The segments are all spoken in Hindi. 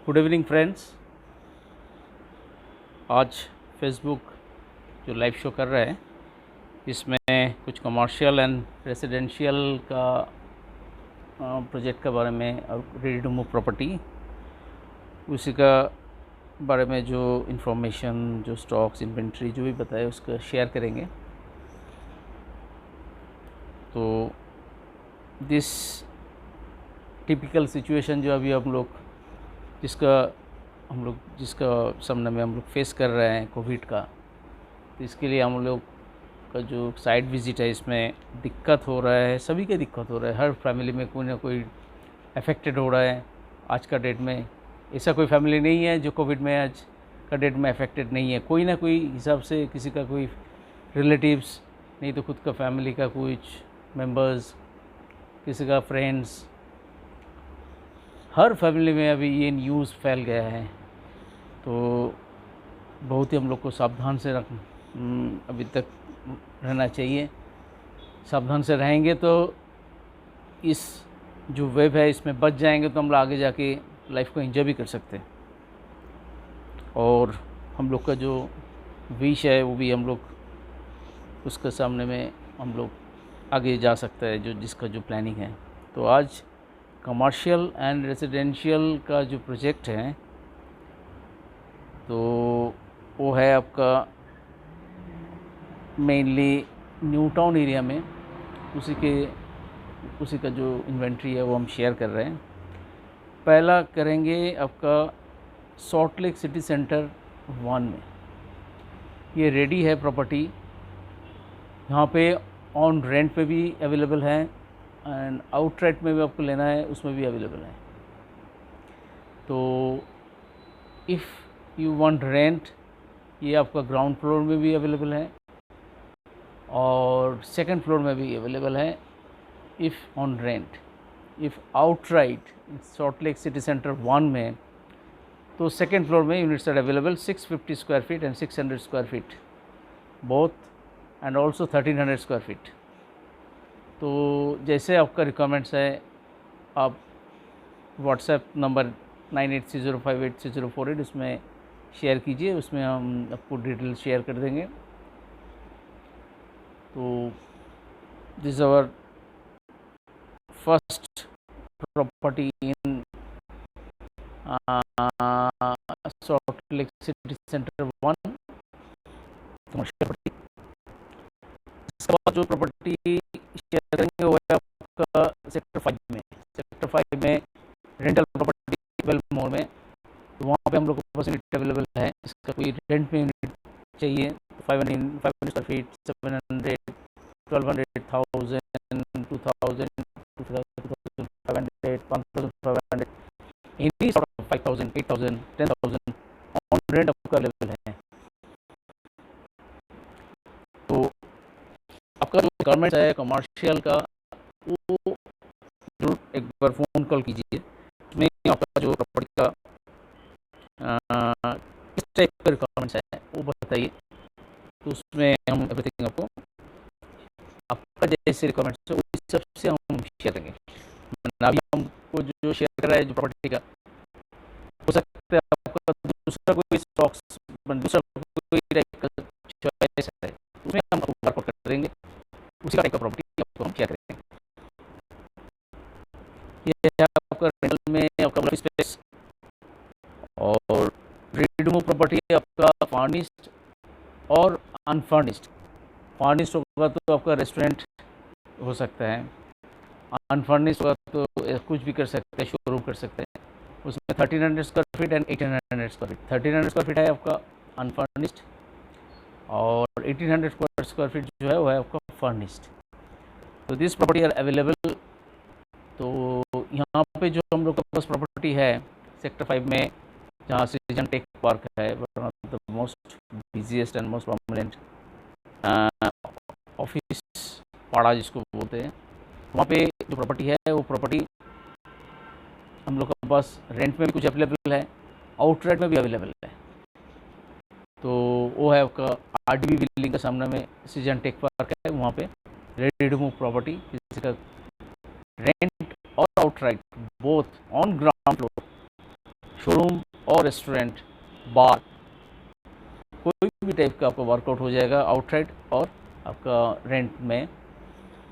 Good evening friends. आज फेसबुक जो लाइव शो कर रहा है इसमें कुछ कमर्शियल एंड रेजिडेंशियल का प्रोजेक्ट के बारे में और रेडी टू मूव प्रॉपर्टी उसी का बारे में जो इन्फॉर्मेशन, जो स्टॉक्स, इन्वेंट्री जो भी बताए उसका शेयर करेंगे। तो दिस टिपिकल सिचुएशन जो अभी जिसका सामने में हम लोग फेस कर रहे हैं कोविड का, तो इसके लिए हम लोग का जो साइट विज़िट है इसमें दिक्कत हो रहा है। सभी के दिक्कत हो रहा है, हर फैमिली में कोई ना कोई अफेक्टेड हो रहा है। आज का डेट में ऐसा कोई फैमिली नहीं है जो कोविड में आज का डेट में अफेक्टेड नहीं है। कोई ना कोई हिसाब से किसी का कोई रिलेटिव्स, नहीं तो खुद का फैमिली का कुछ मेंबर्स, किसी का फ्रेंड्स, हर फैमिली में अभी ये न्यूज़ फैल गया है। तो बहुत ही हम लोग को सावधान से अभी तक रहना चाहिए। सावधान से रहेंगे तो इस जो वेब है इसमें बच जाएंगे तो हम लोग आगे जाके लाइफ को एंजॉय भी कर सकते हैं। और हम लोग का जो विश है वो भी हम लोग उसके सामने में हम लोग आगे जा सकता है, जो जिसका जो प्लानिंग है। तो आज कमर्शियल एंड रेजिडेंशियल का जो प्रोजेक्ट है तो वो है आपका मेनली न्यू टाउन एरिया में। उसी का जो इन्वेंट्री है वो हम शेयर कर रहे हैं। पहला करेंगे आपका सॉल्ट लेक सिटी सेंटर 1 में। ये रेडी है प्रॉपर्टी, यहाँ पे ऑन रेंट पे भी अवेलेबल है एंड आउटराइट में भी आपको लेना है उसमें भी अवेलेबल है। तो इफ़ यू वांट रेंट, ये आपका ग्राउंड फ्लोर में भी अवेलेबल है और सेकंड फ्लोर में भी अवेलेबल है if on rent. If outright Salt Lake City Centre 1 में, तो सेकंड फ्लोर में units are available 650 square feet and 600 square feet both and also 1300 square feet. तो जैसे आपका रिक्वायरमेंट्स है आप व्हाट्सएप नंबर 9830583048 उसमें शेयर कीजिए, उसमें हम आपको डिटेल शेयर कर देंगे। तो this our first property in Salt Lake City Centre 1 commercial property. इसके बाद जो प्रॉपर्टी शेयर करेंगे वो है आपका सेक्टर 5 में। सेक्टर 5 में रेंटल प्रॉपर्टी 12 मोड़ में, तो वहाँ पे हम लोग को पास यूनिट अवेलेबल है। इसका कोई रेंट में यूनिट चाहिए 500 square feet, 700, 1200, 1000, 2000, 2500, 5500, any sort of 5000, 8000, 10000 on rent आपका अवेलेबल है। तो आपका जो रिक्वायरमेंट है कमर्शियल का वो जरूर एक बार फ़ोन कॉल कीजिए। उसमें आपका जो प्रॉपर्टी का किस टाइप का रिक्वायरमेंट्स है वो बताइए, तो उसमें हम एवरीथिंग आपका जैसे रिक्वायरमेंट्स है उस हिसाब से हम शेयर करेंगे। अभी हमको जो शेयर कर रहा है जो प्रॉपर्टी का, हो सकता है आपका दूसरा कोई स्टॉक्स, दूसरा कोई टाइप का चॉइस है, उसमें हम आपको वर्कआउट करेंगे, उसी का टाइप का प्रॉपर्टी आपको हम शेयर करेंगे। ये है आपका रेंटल में आपका ऑफिस स्पेस और रेडी टू मूव प्रॉपर्टी है आपका फर्निश्ड और अनफर्निश्ड। फर्निश्ड होगा तो आपका रेस्टोरेंट हो सकता है, अनफर्निश्ड होगा तो कुछ भी कर सकते हैं, शोरूम कर सकते हैं। उसमें 1300 square feet and 1800 square feet. 1300 square feet है आपका अनफर्निश्ड और 1800 स्क्वायर फीट जो है वो है आपका फर्निश्ड। तो दिस प्रॉपर्टी आर अवेलेबल। तो यहाँ पे जो हम लोग का पास प्रॉपर्टी है सेक्टर 5 में, जहाँ सीजन टेक पार्क है, one of the most busiest and most prominent office पाड़ा जिसको बोलते हैं, वहाँ पे जो प्रॉपर्टी है वो प्रॉपर्टी हम लोग के पास रेंट में भी कुछ अवेलेबल है, आउटराइट में भी अवेलेबल है। तो वो है आपका आरडीबी बिल्डिंग के सामने में सीजन टेक पार्क है, वहाँ पे रेडी टू मूव प्रॉपर्टी, किसी का रेंट और outright both on ground floor, showroom restaurant, bar, कोई भी टाइप का आपका वर्कआउट हो जाएगा आउटसाइड और आपका रेंट में,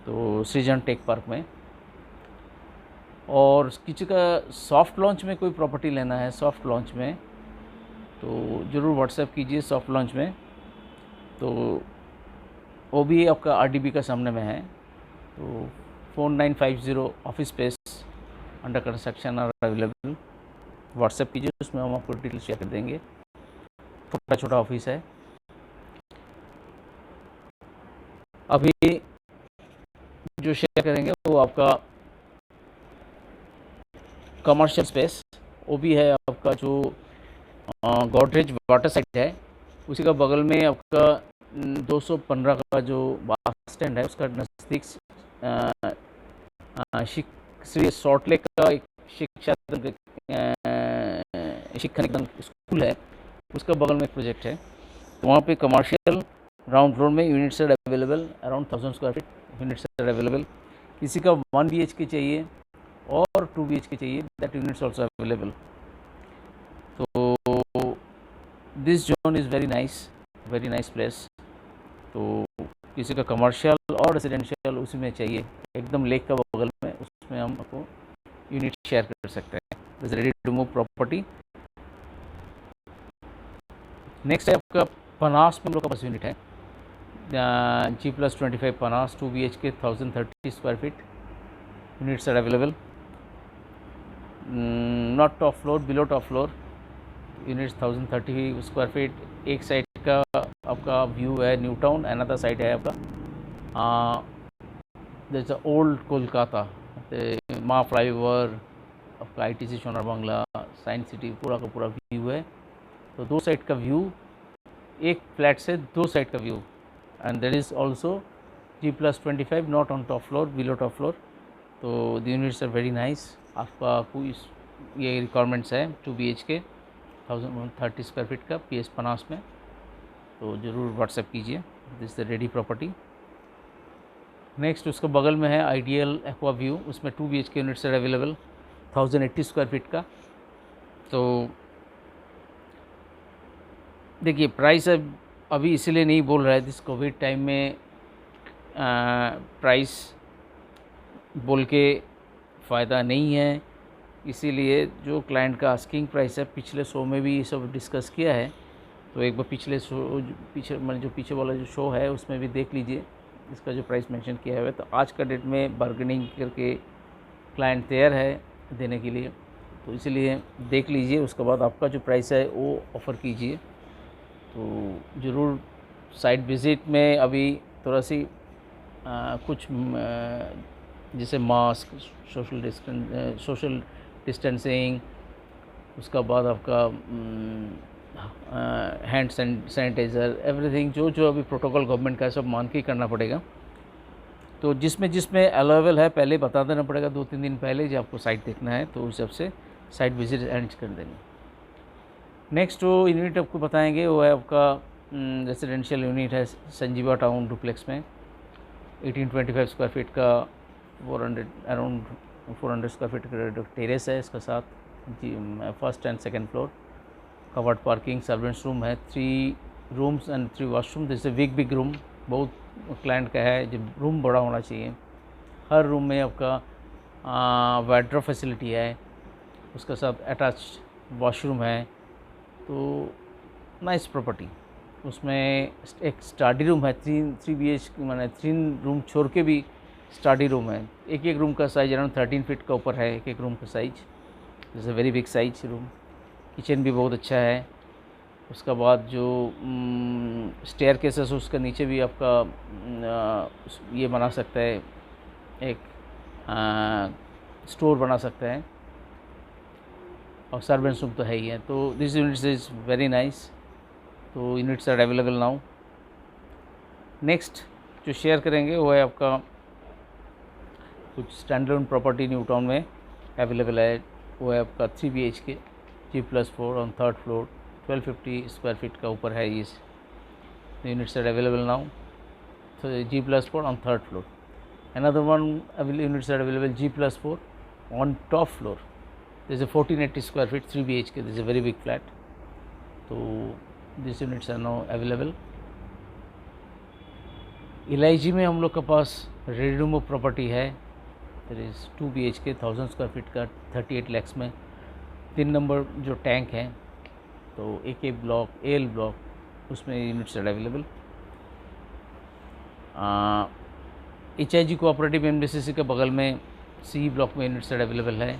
तो सृजन टेक पार्क में। और किसी का सॉफ्ट लॉन्च में कोई प्रॉपर्टी लेना है, सॉफ्ट लॉन्च में, तो ज़रूर व्हाट्सएप कीजिए। सॉफ्ट लॉन्च में तो वो भी आपका आरडीबी का सामने में है, तो 4950 ऑफिस स्पेस अंडर कंस्ट्रक्शन और अवेलेबल। व्हाट्सएप कीजिए, उसमें हम आपको डिटेल शेयर कर देंगे। छोटा छोटा ऑफिस है। अभी जो शेयर करेंगे वो आपका कमर्शियल स्पेस, वो भी है आपका जो गोदरेज वाटर साइड है, उसी का बगल में आपका 215 का जो बस स्टैंड है उसका नज़दीक श्री सॉल्ट लेक का एक शिक्षा निकेतन स्कूल है, उसका बगल में एक प्रोजेक्ट है। तो वहाँ पे कमर्शियल ग्राउंड फ्लोर में units are available, around 1000 square feet units are available. किसी का 1 BHK चाहिए और 2 BHK चाहिए, दैट यूनिट्स ऑल्सो अवेलेबल। तो this zone is very nice place. तो किसी का कमर्शियल और रेजिडेंशियल उसी में चाहिए, एकदम लेक का बगल में, उसमें हम आपको यूनिट शेयर कर सकते हैं। This ready to move property. Next है आपका पनास में हम लोग का पास यूनिट है, G+25 पनास, 2 BHK 1030 square feet units are available. Not top floor, below top floor units 1030 square feet. एक साइड का आपका व्यू है न्यू टाउन, अनदर साइड है आपका जैसे ओल्ड कोलकाता, माँ फ्लाईओवर, आपका ITC Sonar Bangla, science city, पूरा का पूरा व्यू है। तो 2 साइड का व्यू, एक फ्लैट से 2 साइड का view. And there is also G+25 not on top floor, below top floor. तो the units are very nice. आपका कोई ये रिक्वायरमेंट्स है 2 BHK 1030 स्क्वायर फीट का PS पनास में, तो ज़रूर व्हाट्सएप कीजिए। This the ready property. Next उसका बगल में है आइडियल एक्वा व्यू, उसमें 2 BHK units are available, 1080 square feet का। तो देखिए प्राइस अभी इसीलिए नहीं बोल रहा है, दिस कोविड टाइम में प्राइस बोल के फ़ायदा नहीं है, इसीलिए जो क्लाइंट का आस्किंग प्राइस है, पिछले शो में भी ये सब डिस्कस किया है। तो एक बार पिछले शो, मतलब जो पीछे वाला जो शो है उसमें भी देख लीजिए, इसका जो प्राइस मेंशन किया हुआ है। तो आज का डेट में बार्गेनिंग करके क्लाइंट तैयार है देने के लिए, तो इसलिए देख लीजिए, उसके बाद आपका जो प्राइस है वो ऑफ़र कीजिए। तो ज़रूर साइट विज़िट में अभी थोड़ा सी कुछ जैसे मास्क, सोशल डिस्टेंसिंग, उसका बाद आपका हैंड सैनिटाइज़र, एवरीथिंग जो अभी प्रोटोकॉल गवर्नमेंट का सब मान के ही करना पड़ेगा। तो जिसमें अलाउेबल है पहले बता देना पड़ेगा, 2-3 दिन पहले जब आपको साइट देखना है, तो उस हिसाब से साइट विजिट अरेंज कर देंगे। नेक्स्ट जो यूनिट आपको बताएंगे वो है आपका रेजिडेंशियल यूनिट है संजीवा टाउन डुप्लेक्स में, 1825 स्क्वायर फीट का, 400 स्क्वायर फीट का टेरेस है, इसका साथ first and second floor, covered parking, servants room है, 3 रूम्स एंड 3 वॉशरूम। जैसे बिग रूम बहुत क्लाइंट का है, जब रूम बड़ा होना चाहिए। हर रूम में आपका वार्डरोब फैसिलिटी है, उसके साथ अटैच्ड वॉशरूम है। तो नाइस प्रॉपर्टी। उसमें एक स्टडी रूम है, 3 BHK, मैंने 3 रूम छोड़ के भी स्टडी रूम है। एक रूम का साइज अराउंड 13 फीट का ऊपर है, एक रूम का size, is a very big size room. Kitchen भी बहुत अच्छा है। उसका बाद जो स्टेयर केसेस उसके नीचे भी आपका ये बना सकता है, एक स्टोर बना सकता है, और सर्वेंट्स रूम तो है ही है। तो this units is very nice. तो units are available now. Next जो शेयर करेंगे वो है आपका कुछ स्टैंडर्ड प्रॉपर्टी न्यू टाउन में अवेलेबल है। वो है आपका 3 BHK G+4 on 3rd floor, 1250 square feet का ऊपर है। इस units are available now. So G+4 on 3rd floor. Another one units are available G+4 on top floor. This is 1480 square feet 3 BHK, this is a very big flat. तो this units are now available. LIG में हम लोग के पास रेडी टू मूव प्रॉपर्टी है. There is 2 BHK 1000 square feet का 38 lakhs में 3 नंबर जो टैंक है, तो AK ब्लॉक, AL ब्लॉक, उसमें units are available. HIG cooperative MDCC के बगल में C ब्लॉक में यूनिट्स अवेलेबल है.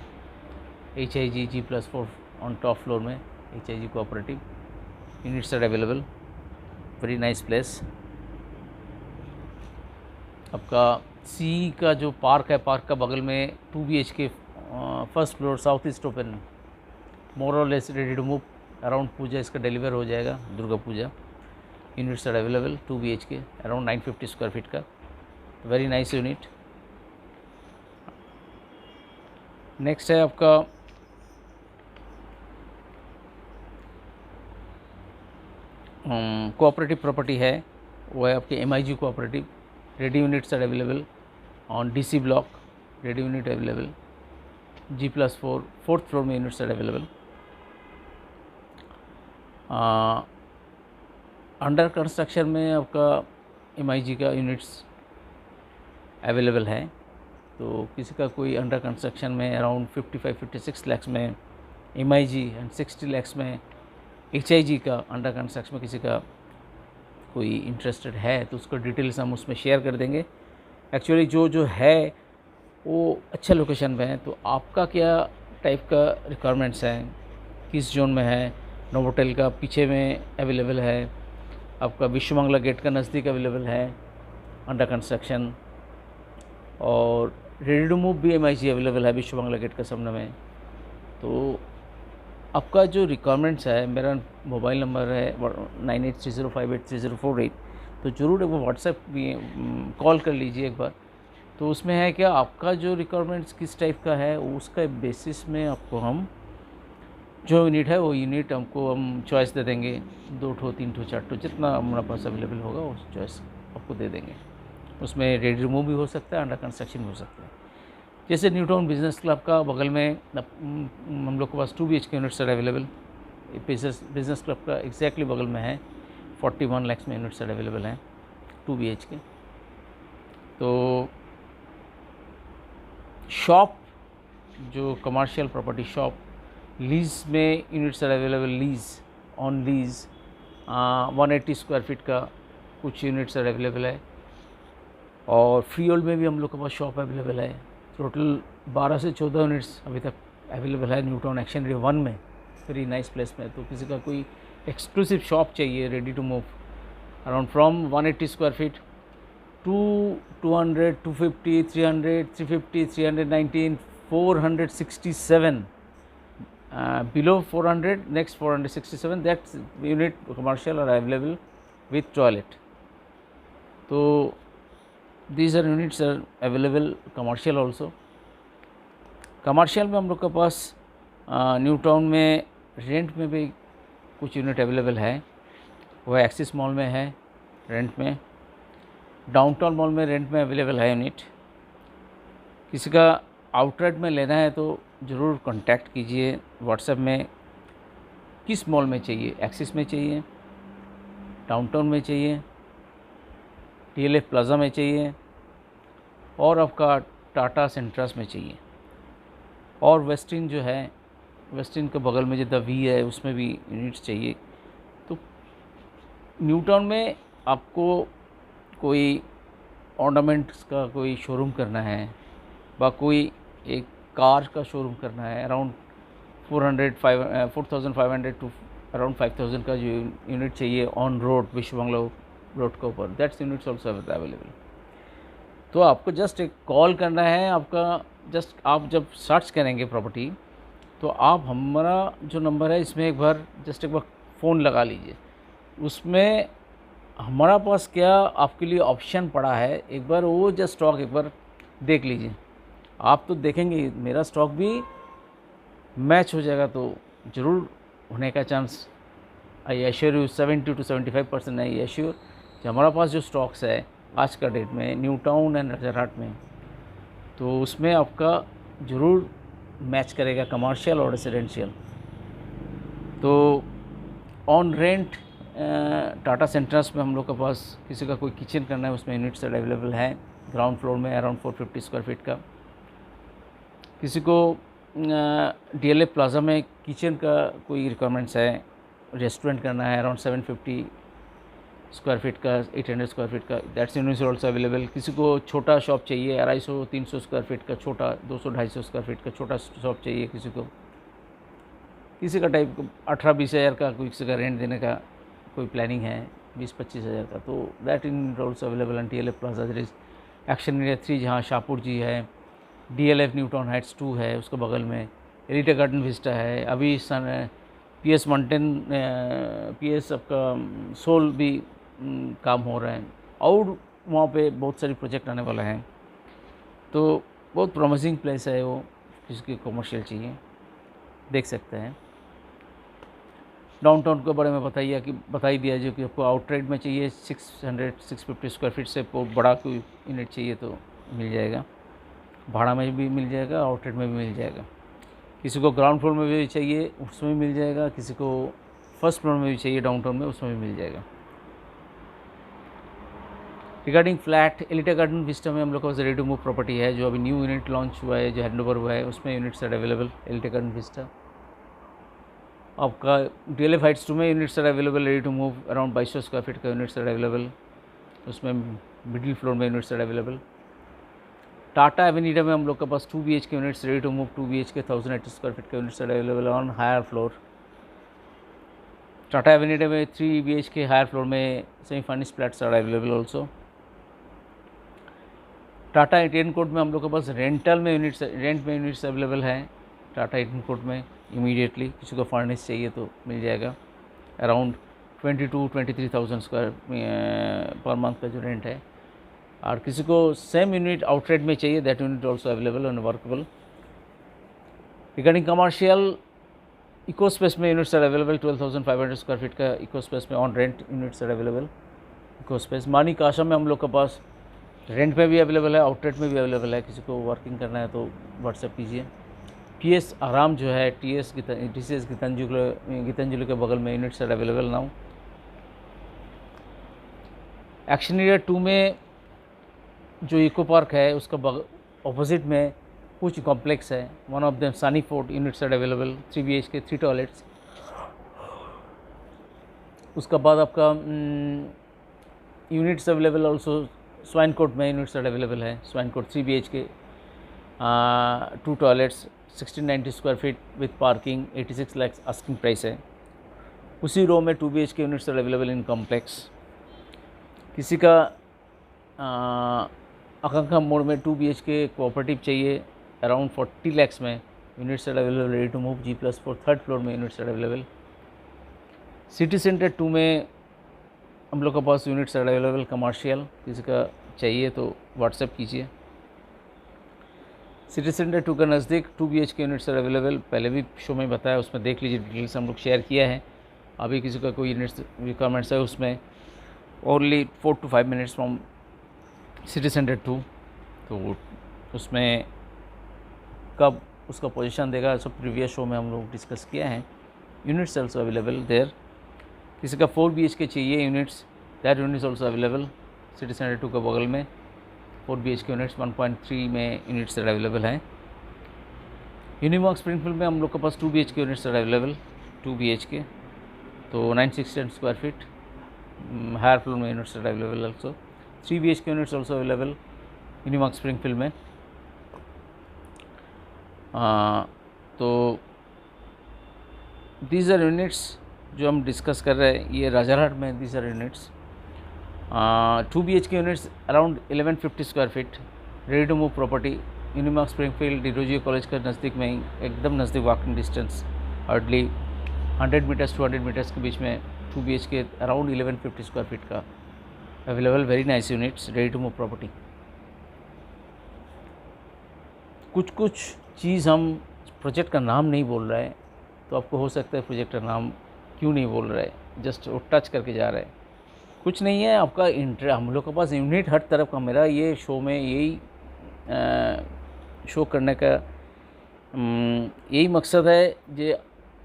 HIG G+4 on top floor में HIG cooperative units are available. Very nice place. आपका C का जो पार्क है, पार्क का बगल में 2 BHK first floor south east open, more और less ready to move. Around Puja इसका डिलीवर हो जाएगा, Durga Puja. Units are available 2 BHK around 950 square feet का. Very nice unit. नेक्स्ट है आपका कोऑपरेटिव प्रॉपर्टी है, वो है आपके MIG cooperative. Ready units are available on DC block. Ready unit available. G+4 fourth floor में units are available. Under construction में आपका MIG का यूनिट्स अवेलेबल है. तो किसी का कोई अंडर कंस्ट्रक्शन में अराउंड 55-56 lakhs में MIG एंड 60 lakhs में HIG का अंडर कंस्ट्रक्शन में किसी का कोई इंटरेस्टेड है, तो उसका डिटेल्स हम उसमें शेयर कर देंगे. एक्चुअली जो है वो अच्छा लोकेशन में है. तो आपका क्या टाइप का रिक्वायरमेंट्स हैं, किस जोन में है. नोवोटेल का पीछे में अवेलेबल है, आपका विश्वमंगला गेट का नज़दीक अवेलेबल है अंडर कंस्ट्रक्शन. और रेडी टू मूव भी MIG अवेलेबल है विश्वमंगला गेट का सामने में. तो आपका जो रिक्वायरमेंट्स है, मेरा मोबाइल नंबर है 9830583048. तो ज़रूर एक बार व्हाट्सएप भी कॉल कर लीजिए एक बार. तो उसमें है क्या, आपका जो रिक्वायरमेंट्स किस टाइप का है, उसका बेसिस में आपको हम जो यूनिट है वो यूनिट हमको हम चॉइस दे देंगे. 2 ठो 3 ठो 4 ठो जितना हमारे पास अवेलेबल होगा उस चॉइस आपको दे देंगे. उसमें रेडी टू मूव भी हो सकता है, अंडर कंस्ट्रक्शन भी हो सकता है. जैसे न्यू टाउन बिजनेस क्लब का बगल में हम लोग के पास 2 BHK units are available. Business club का एग्जैक्टली बगल में है. 41 lakhs में यूनिट्स अवेलेबल हैं 2 BHK. तो शॉप जो कमर्शियल प्रॉपर्टी शॉप लीज में units are available. Lease on lease 180 square feet का कुछ यूनिट्स आर अवेलेबल है. और फ्री होल्ड में भी हम लोग के पास शॉप अवेलेबल है. टोटल 12 से 14 यूनिट्स अभी तक अवेलेबल है न्यू टाउन एक्शन एरिया 1 में. वेरी नाइस प्लेस में. तो किसी का कोई एक्सक्लूसिव शॉप चाहिए ready to move around from 180 square feet to 200, 250, 300, 350, 319, 467, below 400, next 467, that unit commercial are available with toilet. तो these are units are available commercial also. Commercial में हम लोग के पास न्यू टाउन में रेंट में भी कुछ यूनिट अवेलेबल है. वह एक्सिस मॉल में है रेंट में. डाउनटाउन मॉल में रेंट में अवेलेबल है यूनिट. किसी का आउटलेट में लेना है तो ज़रूर कांटेक्ट कीजिए व्हाट्सएप में. किस मॉल में चाहिए, एक्सिस में चाहिए, डाउनटाउन में चाहिए, TLF प्लाज़ा में चाहिए, और आपका टाटा सेंट्रस में चाहिए, और वेस्टिन जो है, वेस्टिन के बगल में जो द वी है उसमें भी यूनिट्स चाहिए. तो न्यू टाउन में आपको कोई ऑर्नामेंट्स का कोई शोरूम करना है, व कोई एक कार का शोरूम करना है, अराउंड 4,500 टू अराउंड 5,000 का जो यूनिट चाहिए ऑन रोड विश्वबंगला रोड के ऊपर, दैट्स यूनिट्स ऑल्सो अवेलेबल. तो आपको जस्ट एक कॉल करना है. आपका जस्ट आप जब सर्च करेंगे प्रॉपर्टी तो आप हमारा जो नंबर है इसमें एक बार फ़ोन लगा लीजिए. उसमें हमारा पास क्या आपके लिए ऑप्शन पड़ा है, एक बार वो जस्ट स्टॉक एक बार देख लीजिए. आप तो देखेंगे मेरा स्टॉक भी मैच हो जाएगा तो ज़रूर होने का chance I assure you 70 to 75% I assure. जो हमारा पास जो स्टॉक्स है आज का डेट में न्यू टाउन एंड राजारहाट में, तो उसमें आपका ज़रूर मैच करेगा कमर्शियल और रेसिडेंशियल। तो ऑन रेंट टाटा सेंटर्स में हम लोग के पास किसी का कोई किचन करना है, उसमें यूनिट्स अवेलेबल हैं ग्राउंड फ्लोर में अराउंड 450 स्क्वायर फीट का। किसी को डीएलएफ प्लाजा में किचन का कोई रिक्वायरमेंट्स है, रेस्टोरेंट करना है अराउंड 750 स्क्वायर फीट का, 800 स्क्वायर फीट का, दैट्स यूनिट्स ऑल्सो अवेलेबल। किसी को छोटा शॉप चाहिए 250-300 स्क्वायर फीट का छोटा, 200-250 स्क्वायर फीट का छोटा शॉप चाहिए किसी को, किसी का टाइप 18-20 हज़ार का कोई किसी का रेंट देने का कोई प्लानिंग है 20-25 हज़ार का, तो that in also available in DLF Plaza. There is action area 3 जहाँ शाहपुर जी है, डीएलएफ न्यू टाउन हाइट्स 2 है उसके बगल में, एलिटा गार्डन विस्टा है, अभी सन पीएस माउंटेन, पीएस आपका सोल भी काम हो रहा है, और वहाँ पे बहुत सारी प्रोजेक्ट आने वाला है। तो बहुत प्रॉमिसिंग प्लेस है वो, जिसकी कमर्शियल चाहिए देख सकते हैं। डाउनटाउन के बारे में बता ही दिया, जो कि आपको आउटरेट में चाहिए 600-650 स्क्वायर फीट से बड़ा कोई यूनिट चाहिए तो मिल जाएगा, भाड़ा में भी मिल जाएगा, आउटरेट में भी मिल जाएगा। किसी को ग्राउंड फ्लोर में भी चाहिए उसमें भी मिल जाएगा, किसी को फर्स्ट फ्लोर में भी चाहिए डाउनटाउन में उसमें भी मिल जाएगा। Regarding flat, Elita Garden Vista में हम लोग का रेडी टू मूव प्रॉपर्टी है, जो अभी न्यू यूनिट लॉन्च हुआ है, जो हैंडओवर हुआ है, उसमें units are available. Elita Garden Vista आपका डीएलएफ हाइट्स 2 में units are available, ready to move around 2200 square feet का यूनिट्स आर अवेलेबल, उसमें मिडिल फ्लोर में units are available. Tata Avenida में हम लोग के पास 2 BHK units ready to move, 2 BHK 1080 square feet का units are available on higher floor. Tata Avenida में 3 BHK हायर फ्लोर में semi furnished flats are available also. Tata 18 court में हम लोग के पास रेंट में यूनिट्स अवेलेबल हैं। टाटा 18 कोर्ट में इमीडिएटली किसी को फर्निश चाहिए तो मिल जाएगा, अराउंड 22-23,000 स्क्वायर पर मंथ का जो रेंट है। और किसी को सेम यूनिट आउटरेट में चाहिए, that unit also available and workable. Regarding commercial, eco space में units are available, 12,500 square feet का इको स्पेस में on rent units are available. Eco space Manik Ashram में हम लोग के पास रेंट में भी अवेलेबल है, आउटरेट में भी अवेलेबल है, किसी को वर्किंग करना है तो व्हाट्सएप कीजिए। पीएस आराम जो है टीसीएस गीतांजलि के बगल में units are available now. Action area 2 में जो इको पार्क है उसका ऑपोजिट में कुछ कॉम्प्लेक्स है, one of them Sunny Fort, units are available, 3 BHK 3 toilets. उसका बाद आपका units available also Swain Court में यूनिट्स आर अवेलेबल है। Swain Court 3 BHK 2 toilets, 1690 square feet with parking, 86 lakh asking price है। उसी रो में 2 BHK units are available in complex. किसी का आकांक्षा मोड़ में 2 BHK कोऑपरेटिव चाहिए अराउंड 40 लाख में, units are available, ready to move, G+4 third floor में units are available. City centre 2 में हम लोग के पास यूनिट्स आर अवेलेबल कमर्शियल, किसी का चाहिए तो व्हाट्सएप कीजिए। सिटी सेंटर 2 का नज़दीक 2 BHK यूनिट्स आर अवेलेबल, पहले भी शो में बताया, उसमें देख लीजिए, डिटेल्स हम लोग शेयर किया है। अभी किसी का कोई यूनिट्स रिक्वायरमेंट्स है उसमें only 4 to 5 minutes from city centre 2, तो उसमें कब उसका पोजीशन देगा सब प्रीवियस शो में हम लोग डिस्कस किया है। Units also available there. किसी का 4 BHK चाहिए units, that units also available city centre 2 के बगल में, 4 BHK यूनिट्स 1.3 में यूनिट्स अवेलेबल हैं। यूनिमॉर्क स्प्रिंगफील्ड में हम लोग के पास 2 BHK यूनिट्स अवेलेबल, 2 BHK तो 960 स्क्वायर फीट, हायर फ्लोर में units available also, 3 BHK units also available Unimark Springfield में। तो दीज आर यूनिट्स जो हम डिस्कस कर रहे हैं, ये राजारहाट में these are units. 2 BHK units around 1150 square feet, ready to move property, Unimark Springfield Derozio college का नज़दीक में ही, एकदम नज़दीक, walking distance, hardly 100 metres 200 metres के बीच में 2 BHK अराउंड 1150 स्क्वायर फीट का available, very nice units, ready to move property. कुछ चीज़ हम प्रोजेक्ट का नाम नहीं बोल रहे हैं, तो आपको हो सकता है प्रोजेक्ट का नाम क्यों नहीं बोल रहे, जस्ट वो टच करके जा रहे हैं, कुछ नहीं है आपका हम लोग के पास यूनिट हर तरफ का। मेरा ये शो में यही शो करने का यही मकसद है जे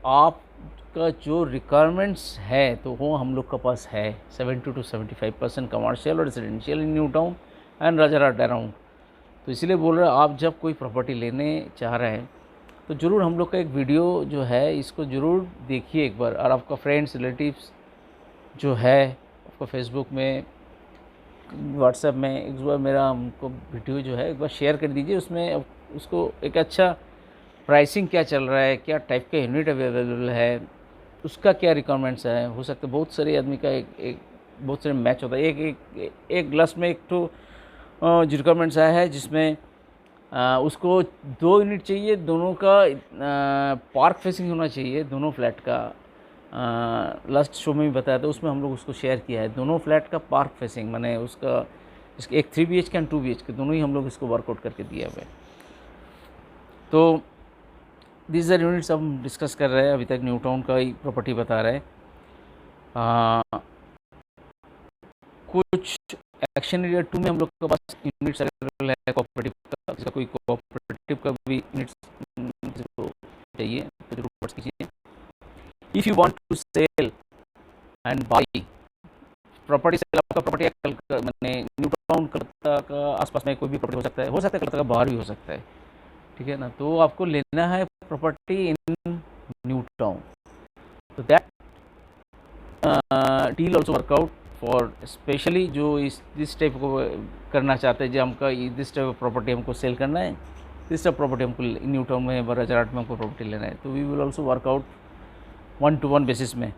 आपका जो रिक्वायरमेंट्स है तो वो हम लोग के पास है 70 to 75% कमर्शियल और residential in New town and Rajarhat around. तो इसीलिए बोल रहे हैं आप जब कोई प्रॉपर्टी लेने चाह रहे हैं तो ज़रूर हम लोग का एक वीडियो जो है इसको ज़रूर देखिए एक बार, और आपका फ्रेंड्स रिलेटिव्स जो है आपका फेसबुक में व्हाट्सएप में एक बार मेरा हमको वीडियो जो है एक बार शेयर कर दीजिए। उसमें उसको एक अच्छा प्राइसिंग क्या चल रहा है, क्या टाइप का यूनिट अवेलेबल है, उसका क्या रिक्वायरमेंट्स है। हो सकता है बहुत सारे आदमी का एक बहुत सारे मैच होता है। एक ग्लास में एक तो जो रिक्वायरमेंट्स आया है जिसमें उसको 2 यूनिट चाहिए, दोनों का पार्क फेसिंग होना चाहिए दोनों फ्लैट का। लास्ट शो में भी बताया था, उसमें हम लोग उसको शेयर किया है दोनों फ्लैट का पार्क फेसिंग, माने उसका एक 3 BHK एंड 2 BHK दोनों ही हम लोग इसको वर्कआउट करके दिया हुआ है। तो दीज आर यूनिट्स हम डिस्कस कर रहे हैं, अभी तक न्यू टाउन का ही प्रॉपर्टी बता रहे हैं। कुछ एक्शन एरिया 2 में हम लोग के पास यूनिट्स अवेलेबल है कोऑपरेटिव का। इसका कोई कोऑपरेटिव का भी यूनिट्स चाहिए तो जरूर व्हाट्सएप कीजिए। If you want to sell and buy property, sell आपका प्रॉपर्टी मैंने न्यू टाउन कलकत्ता का आसपास में कोई भी प्रॉपर्टी हो सकता है कलकत्ता का बाहर भी हो सकता है, ठीक है ना। तो आपको लेना है प्रॉपर्टी इन न्यू टाउन, तो that deal also work out for specially जो दिस टाइप को करना चाहते हैं, जो हमका दिस टाइप ऑफ प्रॉपर्टी हमको सेल करना है, दिस टाइप प्रॉपर्टी हमको न्यू टाउन में राजारहाट में हमको प्रॉपर्टी लेना है, तो we will also work out 1-to-1 basis में।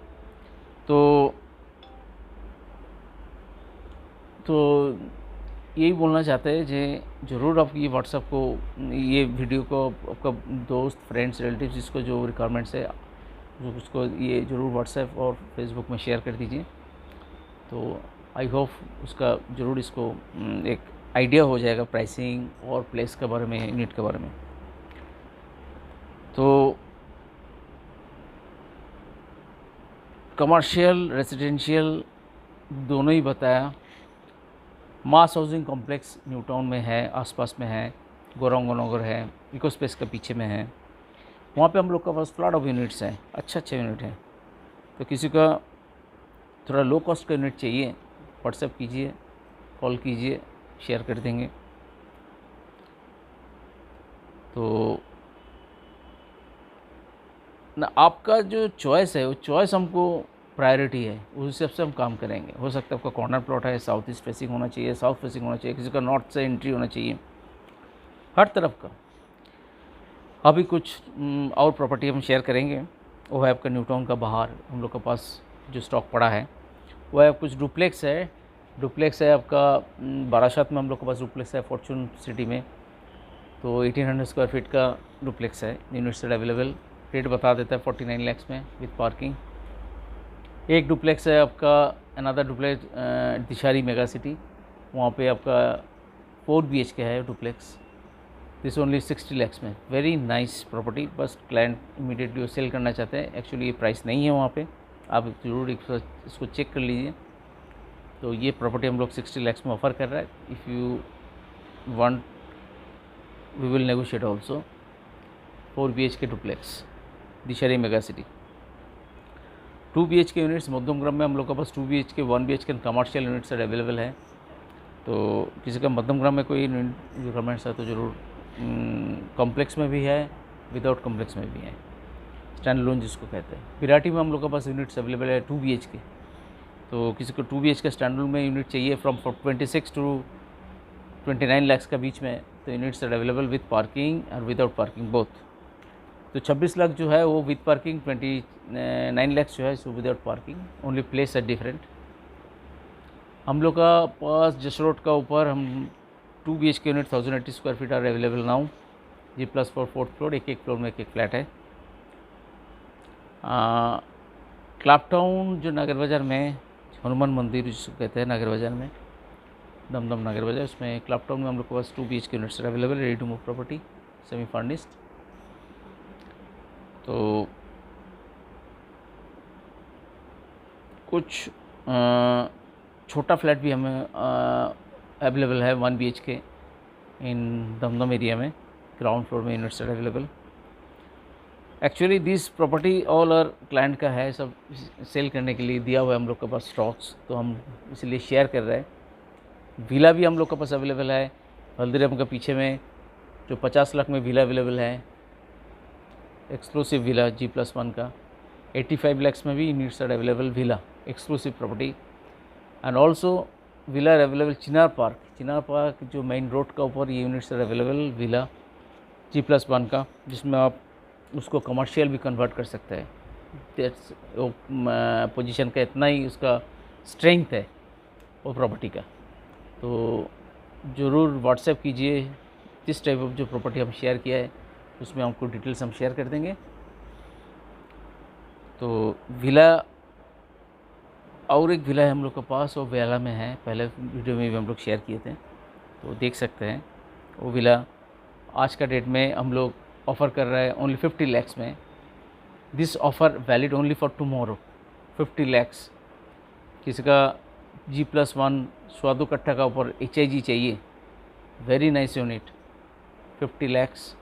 तो यही बोलना चाहते हैं जे ज़रूर आप ये व्हाट्सएप को ये वीडियो को आपका दोस्त फ्रेंड्स रिलेटिव्स जिसको जो रिक्वायरमेंट्स है जो उसको ये ज़रूर व्हाट्सएप और फेसबुक में शेयर कर दीजिए। तो आई होप उसका ज़रूर इसको एक आइडिया हो जाएगा प्राइसिंग और प्लेस के बारे में, यूनिट के बारे में। तो कमर्शियल रेजिडेंशियल दोनों ही बताया। मास हाउसिंग कॉम्प्लेक्स न्यू टाउन में है, आसपास में है, गौरंगनगर है, इको स्पेस के पीछे में है, वहाँ पे हम लोग का पास फ्लड ऑफ यूनिट्स हैं, अच्छे यूनिट हैं। तो किसी का थोड़ा लो कॉस्ट का यूनिट चाहिए व्हाट्सएप कीजिए, कॉल कीजिए, शेयर कर देंगे। तो ना आपका जो चॉइस है वो चॉइस हमको प्रायोरिटी है, उस हिसाब से हम काम करेंगे। हो सकता है आपका कॉर्नर प्लॉट है, साउथ ईस्ट फेसिंग होना चाहिए, साउथ फेसिंग होना चाहिए, किसी का नॉर्थ से एंट्री होना चाहिए, हर तरफ का। अभी कुछ और प्रॉपर्टी हम शेयर करेंगे, वो है आपका न्यू टाउन का बाहर हम लोग के पास जो स्टॉक पड़ा है वो है कुछ डुप्लेक्स है आपका बारासात में हम लोग के पास डुप्लेक्स है फॉर्चून सिटी में। तो 1800 स्क्वायर फीट का डुप्लेक्स है, यूनिट्स अवेलेबल, रेट बता देता है 49 लाख में विद पार्किंग। एक डुप्लेक्स है आपका another duplex Dishari mega city, वहाँ पे आपका 4 BHK है डुप्लेक्स, दिस ओनली 60 लाख में, वेरी नाइस प्रॉपर्टी। बस क्लाइंट इमीडिएटली सेल करना चाहते हैं, एक्चुअली ये प्राइस नहीं है वहाँ पे, आप ज़रूर इसको चेक कर लीजिए। तो ये प्रॉपर्टी हम लोग 60 लाख में ऑफ़र कर रहा है। If you want we will negotiate also. 4 BHK duplex Dishari mega city. 2 BHK units Madhyamgram में हम लोग के पास 2 BHK 1 BHK commercial units available है। तो किसी का मध्यमग्राम में कोई रिक्वायरमेंट्स है तो ज़रूर, कॉम्प्लेक्स में भी है, विदाउट कॉम्प्लेक्स में भी है, स्टैंड लोन जिसको कहते हैं। पिराटी में हम लोग के पास यूनिट्स अवेलेबल है 2 BHK। तो किसी को 2 BHK स्टैंड लोन में यूनिट चाहिए फ्रॉम 26 to 29 लाख का बीच में, तो units are available with parking और विदाउट पार्किंग बोथ। तो 26 लाख जो है वो विद पार्किंग, 29 लाख जो है so without parking, only place है डिफरेंट। हम लोग का पास जस रोड का ऊपर हम 2 BHK unit 1080 square feet are available now, G+4 4th floor, एक फ्लोर में एक फ्लैट है। क्लॉपटाउन जो नगर बाज़ार में हनुमान मंदिर जिसको कहते हैं नगर बाज़ार में, दमदम नगर बाज़ार, उसमें क्लॉपटाउन में हम लोग के पास 2 BHK units available, ready to move property, semi furnished. तो कुछ छोटा फ्लैट भी हमें अवेलेबल है 1 BHK इन दमदम एरिया में, ग्राउंड फ्लोर में units available. Actually this property all और क्लाइंट का है, सब सेल करने के लिए दिया हुआ है हम लोग के पास स्टॉक्स, तो हम इसलिए शेयर कर रहे हैं। विला भी हम लोग के पास अवेलेबल है हल्दीराम के पीछे में, जो 50 लाख में विला अवेलेबल है, एक्सक्लूसिव विला G+1 का। 85 lakhs में भी units are available villa, exclusive property. And also villa available Chinar Park जो मेन रोड का ऊपर ये units are available villa G+1 का, जिसमें आप उसको कमर्शियल भी कन्वर्ट कर सकते हैं। दैट्स पोजीशन का इतना ही उसका स्ट्रेंथ है वो प्रॉपर्टी का। तो ज़रूर व्हाट्सएप कीजिए, जिस टाइप ऑफ जो प्रॉपर्टी हम शेयर किया है उसमें आपको डिटेल्स हम शेयर कर देंगे। तो विला और एक विला है हम लोग के पास, वो विला में है, पहले वीडियो में भी हम लोग शेयर किए थे, तो देख सकते हैं। वो विला आज का डेट में हम लोग ऑफ़र कर रहे हैं ओनली 50 lakhs में। This offer valid only for tomorrow. 50 lakhs। किसी का G+1 स्वादु कट्टा का ऊपर HIG चाहिए, very nice unit, 50 lakhs,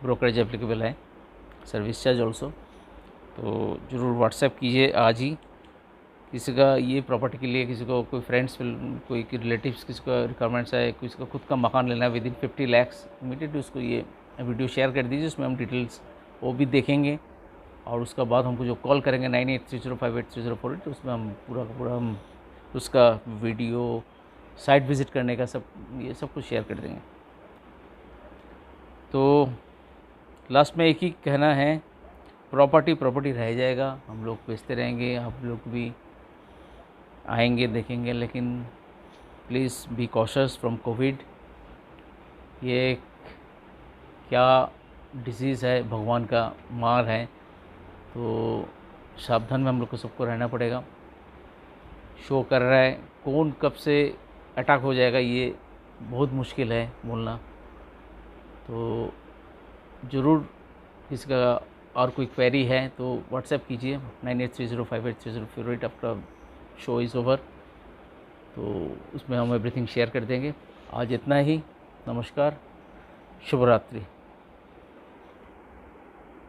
brokerage applicable है, सर्विस चार्ज ऑल्सो। तो ज़रूर व्हाट्सएप कीजिए आज ही। किसी का ये प्रॉपर्टी के लिए, किसी को कोई फ्रेंड्स, कोई रिलेटिव्स, किसी का रिक्वायरमेंट्स है, किसी का खुद का मकान लेना है विदिन 50 lakhs, इमीडिएटली उसको ये वीडियो शेयर कर दीजिए, उसमें हम डिटेल्स वो भी देखेंगे। और उसका बाद हमको जो कॉल करेंगे 9830583048, तो उसमें हम पूरा का पूरा हम उसका वीडियो, साइट विज़िट करने का सब, ये सब कुछ शेयर कर देंगे। तो लास्ट में एक ही कहना है, प्रॉपर्टी रह जाएगा, हम लोग बेचते रहेंगे, आप लोग भी आएंगे देखेंगे, लेकिन please be cautious from Covid. ये क्या डिसीज़ है, भगवान का मार है, तो सावधान में हम लोग को सबको रहना पड़ेगा। शो कर रहा है, कौन कब से अटैक हो जाएगा ये बहुत मुश्किल है बोलना। तो ज़रूर किसी का और कोई क्वेरी है तो व्हाट्सएप कीजिए 9830583048 आफ्टर शो इज़ ओवर, तो उसमें हम एवरीथिंग शेयर कर देंगे। आज इतना ही, नमस्कार, शुभ रात्रि।